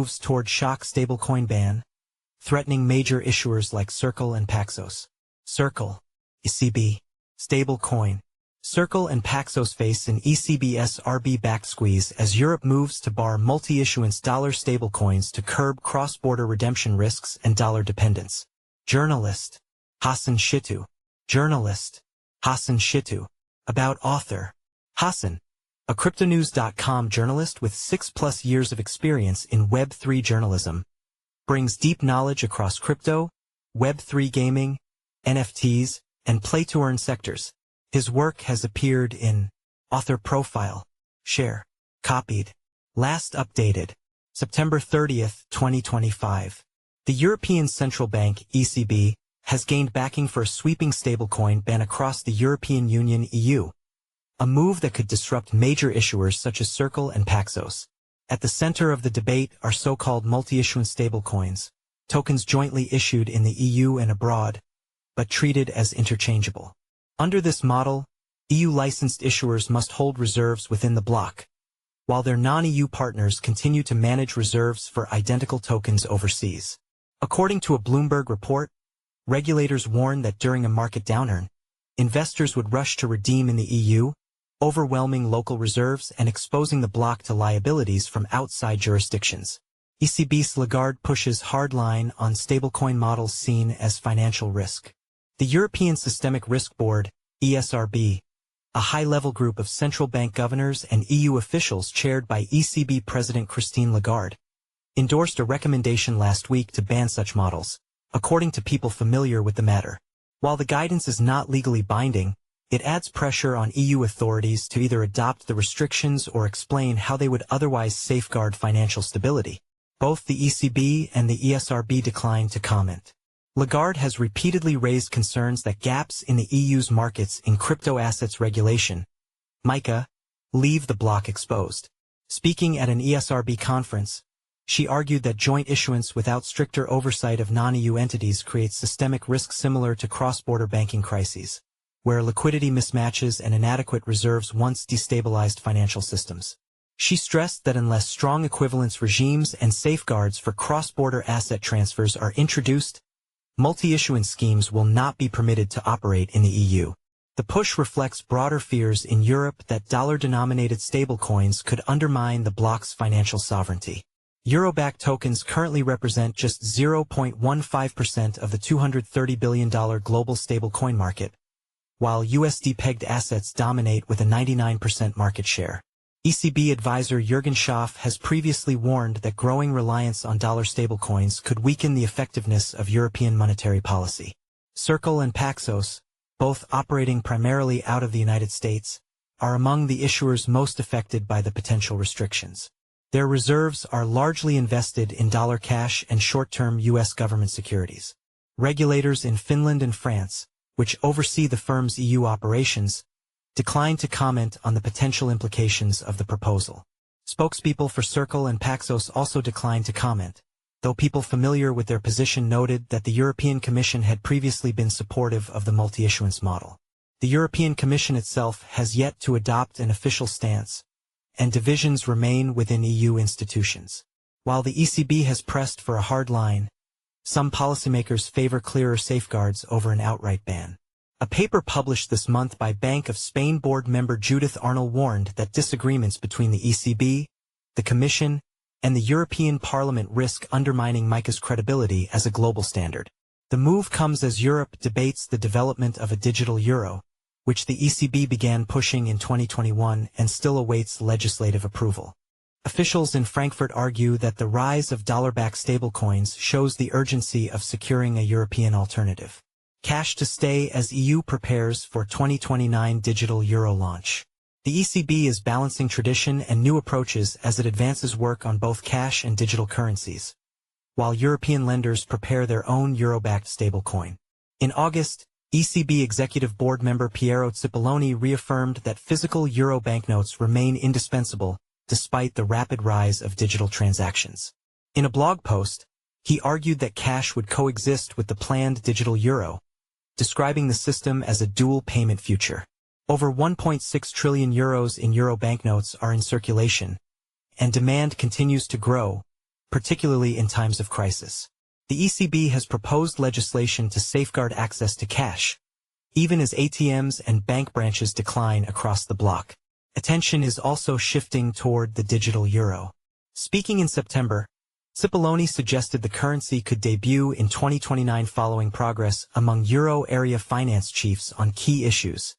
moves toward shock stablecoin ban, threatening major issuers like Circle and Paxos. Circle, ECB, stablecoin. Circle and Paxos face an ECB-ESRB back squeeze as Europe moves to bar multi-issuance dollar stablecoins to curb cross-border redemption risks and dollar dependence. Journalist, Hassan Shittu. Journalist, Hassan Shittu. About author, Hassan, a cryptonews.com journalist with 6+ years of experience in Web3 journalism, brings deep knowledge across crypto, Web3 gaming, NFTs, and play-to-earn sectors. His work has appeared in Author Profile, Share, Copied, last updated, September 30, 2025. The European Central Bank, ECB, has gained backing for a sweeping stablecoin ban across the European Union (EU), a move that could disrupt major issuers such as Circle and Paxos. At the center of the debate are so-called multi-issuance stablecoins, tokens jointly issued in the EU and abroad, but treated as interchangeable. Under this model, EU-licensed issuers must hold reserves within the bloc, while their non-EU partners continue to manage reserves for identical tokens overseas. According to a Bloomberg report, regulators warn that during a market downturn, investors would rush to redeem in the EU, overwhelming local reserves and exposing the bloc to liabilities from outside jurisdictions. ECB's Lagarde pushes hard line on stablecoin models seen as financial risk. The European Systemic Risk Board, ESRB, a high-level group of central bank governors and EU officials chaired by ECB President Christine Lagarde, endorsed a recommendation last week to ban such models, according to people familiar with the matter. While the guidance is not legally binding, it adds pressure on EU authorities to either adopt the restrictions or explain how they would otherwise safeguard financial stability. Both the ECB and the ESRB declined to comment. Lagarde has repeatedly raised concerns that gaps in the EU's markets in crypto assets regulation, MiCA, leave the bloc exposed. Speaking at an ESRB conference, she argued that joint issuance without stricter oversight of non-EU entities creates systemic risk similar to cross-border banking crises, where liquidity mismatches and inadequate reserves once destabilized financial systems. She stressed that unless strong equivalence regimes and safeguards for cross-border asset transfers are introduced, multi-issuance schemes will not be permitted to operate in the EU. The push reflects broader fears in Europe that dollar-denominated stablecoins could undermine the bloc's financial sovereignty. Euro-backed tokens currently represent just 0.15% of the $230 billion global stablecoin market, while USD-pegged assets dominate with a 99% market share. ECB advisor Jürgen Schaaf has previously warned that growing reliance on dollar stablecoins could weaken the effectiveness of European monetary policy. Circle and Paxos, both operating primarily out of the United States, are among the issuers most affected by the potential restrictions. Their reserves are largely invested in dollar cash and short-term U.S. government securities. Regulators in Finland and France, which oversee the firm's EU operations, declined to comment on the potential implications of the proposal. Spokespeople for Circle and Paxos also declined to comment, though people familiar with their position noted that the European Commission had previously been supportive of the multi-issuance model. The European Commission itself has yet to adopt an official stance, and divisions remain within EU institutions. While the ECB has pressed for a hard line, some policymakers favor clearer safeguards over an outright ban. A paper published this month by Bank of Spain board member Judith Arnold warned that disagreements between the ECB, the Commission, and the European Parliament risk undermining MiCA's credibility as a global standard. The move comes as Europe debates the development of a digital euro, which the ECB began pushing in 2021 and still awaits legislative approval. Officials in Frankfurt argue that the rise of dollar-backed stablecoins shows the urgency of securing a European alternative. Cash to stay as EU prepares for 2029 digital euro launch. The ECB is balancing tradition and new approaches as it advances work on both cash and digital currencies, while European lenders prepare their own euro-backed stablecoin. In August, ECB Executive Board member Piero Cipollone reaffirmed that physical euro banknotes remain indispensable despite the rapid rise of digital transactions. In a blog post, he argued that cash would coexist with the planned digital euro, describing the system as a dual payment future. Over 1.6 trillion euros in euro banknotes are in circulation, and demand continues to grow, particularly in times of crisis. The ECB has proposed legislation to safeguard access to cash, even as ATMs and bank branches decline across the bloc. Attention is also shifting toward the digital euro. Speaking in September, Cipollone suggested the currency could debut in 2029 following progress among euro area finance chiefs on key issues,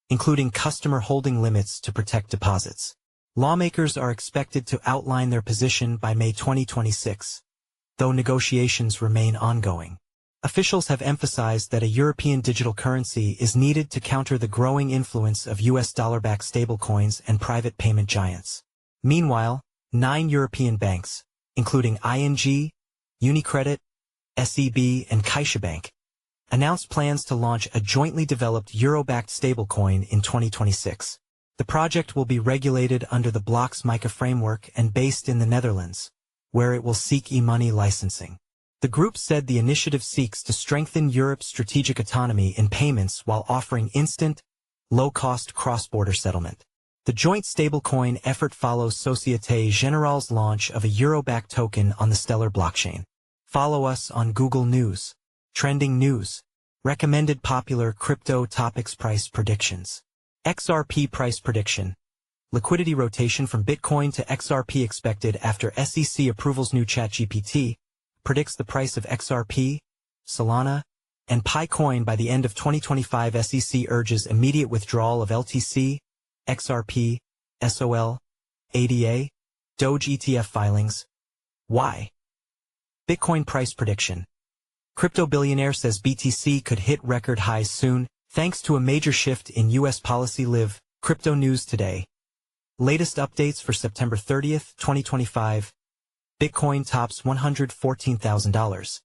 including customer holding limits to protect deposits. Lawmakers are expected to outline their position by May 2026, though negotiations remain ongoing. Officials have emphasized that a European digital currency is needed to counter the growing influence of US dollar-backed stablecoins and private payment giants. Meanwhile, 9 European banks, including ING, UniCredit, SEB, and CaixaBank, announced plans to launch a jointly developed euro-backed stablecoin in 2026. The project will be regulated under the bloc's MiCA framework and based in the Netherlands, where it will seek e-money licensing. The group said the initiative seeks to strengthen Europe's strategic autonomy in payments while offering instant, low-cost cross-border settlement. The joint stablecoin effort follows Société Générale's launch of a euro-backed token on the Stellar blockchain. Follow us on Google News, Trending News, Recommended Popular Crypto Topics Price Predictions. XRP Price Prediction. Liquidity rotation from Bitcoin to XRP expected after SEC approvals. New ChatGPT predicts the price of XRP, Solana, and Picoin by the end of 2025. SEC urges immediate withdrawal of LTC, XRP, SOL, ADA, Doge ETF filings. Why? Bitcoin price prediction. Crypto billionaire says BTC could hit record highs soon, thanks to a major shift in U.S. policy. Live Crypto News Today. Latest updates for September 30th, 2025. Bitcoin tops $114,000.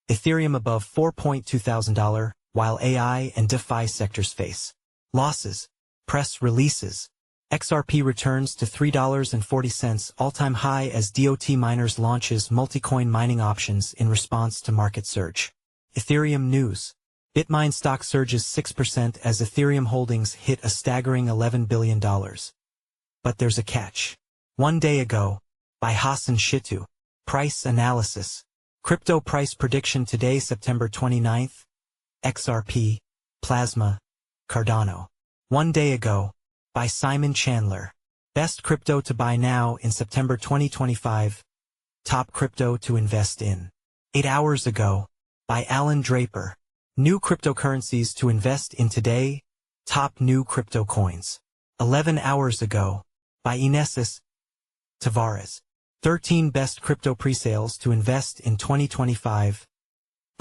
Ethereum above $4,200, while AI and DeFi sectors face losses. Press releases. XRP returns to $3.40 all-time high as DOT Miners launches multi-coin mining options in response to market surge. Ethereum news. Bitmain stock surges 6% as Ethereum holdings hit a staggering $11 billion. But there's a catch. One day ago, by Hassan Shittu. Price analysis. Crypto price prediction today, September 29th. XRP, Plasma, Cardano. One day ago, by Simon Chandler. Best crypto to buy now in September 2025. Top crypto to invest in. 8 hours ago, by Alan Draper. New cryptocurrencies to invest in today. Top new crypto coins. 11 hours ago, by Inesis Tavares. 13 best crypto presales to invest in 2025.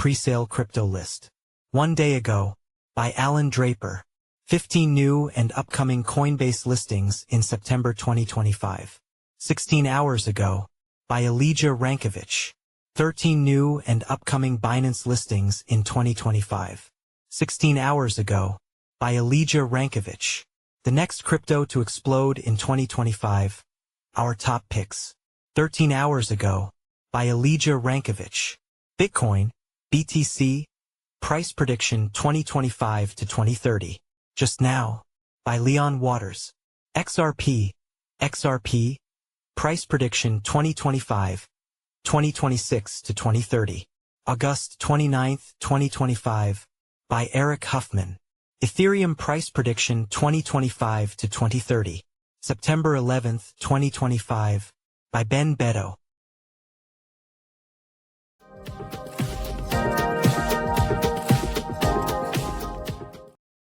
Presale crypto list. One day ago, by Alan Draper. 15 new and upcoming Coinbase listings in September 2025. 16 hours ago, by Elijah Rankovich. 13 new and upcoming Binance listings in 2025. 16 hours ago, by Elijah Rankovich. The next crypto to explode in 2025. Our top picks. 13 hours ago, by Elijah Rankovich. Bitcoin, BTC, price prediction 2025 to 2030. Just now, by Leon Waters. XRP, price prediction 2025, 2026 to 2030. August 29, 2025, by Eric Huffman. Ethereum price prediction 2025 to 2030. September 11, 2025, by Ben Beto.